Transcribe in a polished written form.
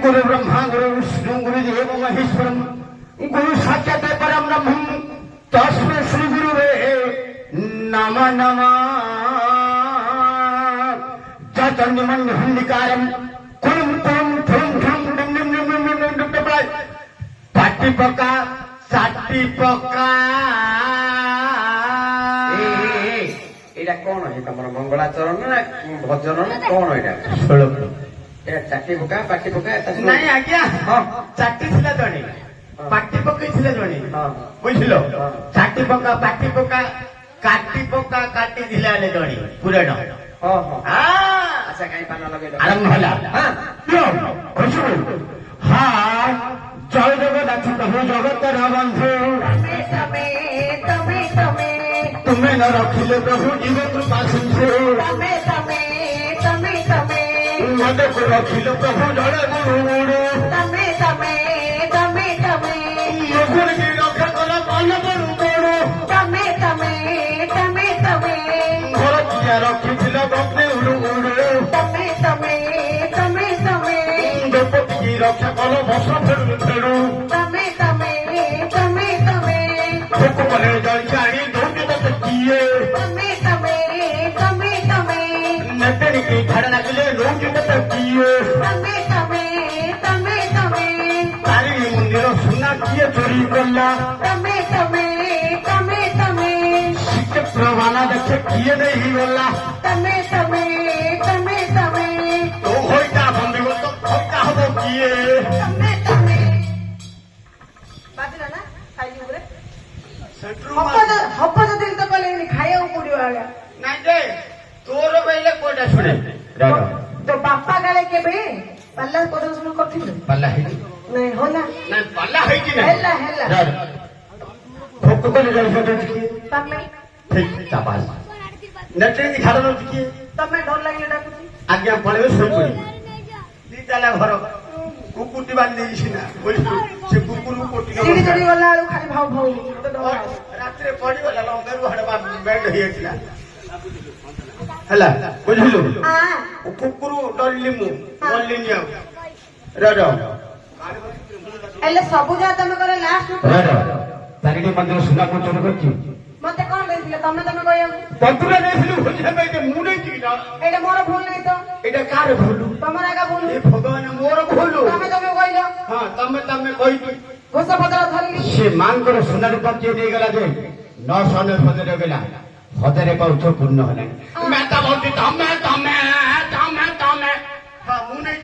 गुरु ब्रह्मा गुरु विष्णु गुरुदेव महेश्वरम गुरु साक्षात् परम ब्रह्म तस्मै श्री गुरुवे नमः नमः चतुर्निमंडलिकारम कुलम तुम थुम थुम डिम डिम डिम डिम डिम डिम डिम पाटी पका साटी पका এটা কোন আছে তোমার মঙ্গলাচরণ না ভজন না কোন এটা শ্লোক এটা চাটি পকা পাটি পকা নাই আজ্ঞা চাটি ছিল জনে পাটি পকাই ছিল জনে বুঝিল চাটি পকা পাটি পকা কাটি পকা কাটি দিলালে জনে পুরাণ আচ্ছা কাই পানা লগাইলো আরম্ভ হলা হ্যাঁ জয় জগন্নাথ প্রভু জগতের বন্ধু তুমি ন রখিলে প্রভু জীব কৃপা সিন্ধু মতে রখিল প্রভু জড়ে গুরু গুরু মুখুরকে রক্ষা কলা পাল গুরু গুরু ঘর দিয়া রখিছিল বগ্নে উড়ু উড়ু দ্রৌপদী রক্ষা কল বস ফেরু ফেরু ভোক বলে জল ছাড়ি দৌড়ে তত কিয়ে নেতেনি কি ঝাড়া লাগলে রৌড়ে তত কিয়ে তারিণী মন্দির সোনা কিয়ে চুরি করলা শ্রীক্ষেত্র বানা দেখে কিয়ে দেই গলা তো হইতা বন্ধু তো হইতা হব কিয়ে ହବ ଯଦି ତ କହିଲେ ଖାଇବାକୁ ପଡିବ ଆଜ୍ଞା ନାଇଁ ଯେ ତୋର କହିଲେ କୋଉଟା ଶୁଣେ ତୋ ବାପା କାଳେ କେବେ ପାଲା ପ୍ରଦର୍ଶନ କରିଥିଲୁ ପାଲା ହେଇଛି ନାଇଁ ହେଲା ନାଇଁ ପାଲା ହେଇଛି ନା ହେଲା ହେଲା ଭୋକ କଲେ ଯାଇଛ ଟିକେ ତମେ ଠିକ ଚାପାସ ନେଟ୍ରେନି ଖାଡ଼ ନଉଛି କିଏ ତମେ ଡର ଲାଗିଲେ ଡାକୁଛି ଆଜ୍ଞା ପଳେଇବେ ଶୋଇପଡିବେ ଦି ତାଲା ଘର କୁକୁରଟି ବାନ୍ଧି ଦେଇଛି ନା ବୁଝିଲୁ ସେ କୁକୁରକୁ କୋଟି ଚିଡି ଚିଡି ଗଲା ବେଳକୁ ଖାଲି ଭାଉ ଭାଉ ମତେ ଡର ଲାଗୁଛି। ରାତିରେ ପଡିଗଲା ଲଙ୍କାରୁ ହାଡ ବେଣ୍ଡ ହେଇଯାଇଥିଲା ହେଲା ବୁଝିଲୁ କୁକୁର ଡରିଲି ମୁଁ ଗଲିନି ଆଉ ରଡ ହେଲେ ସବୁ ଯାହା ତମେ କର ଲାଷ୍ଟ ତାରିଣୀ ମନ୍ଦିର ସୁନା କୋଚନ କରିଛି ମତେ କଣ ଦେଇଥିଲେ ତମେ କହିବାକୁ ପନ୍ତୁରା ଦେଇଥିଲୁ ବୁଝିବା ପାଇଁ ମୁଁ ନେଇଛି ଏଇଟା ମୋର ଭୁଲ ନାହିଁ ତ ଏଇଟା କାହାର ଭୁଲ ତମର ଆଗା ଭୁଲ ଏ ଭଗବାନ ମୋର ଭୁଲ ତମେ କହିଲ ହଁ ତମେ କହିଛୁ ଘୋଷ ପତ୍ର ଧରିଲି ସେ ମାଙ୍କର ସୁନା ରୂପା କିଏ ଦେଇଗଲା ଯେ 900 ହଜାର ଗଲା ହଜାରେ ପାଉଛ ପୂର୍ଣ୍ଣ ହେଲାଣି ମାତା ବଲଛି ତମେ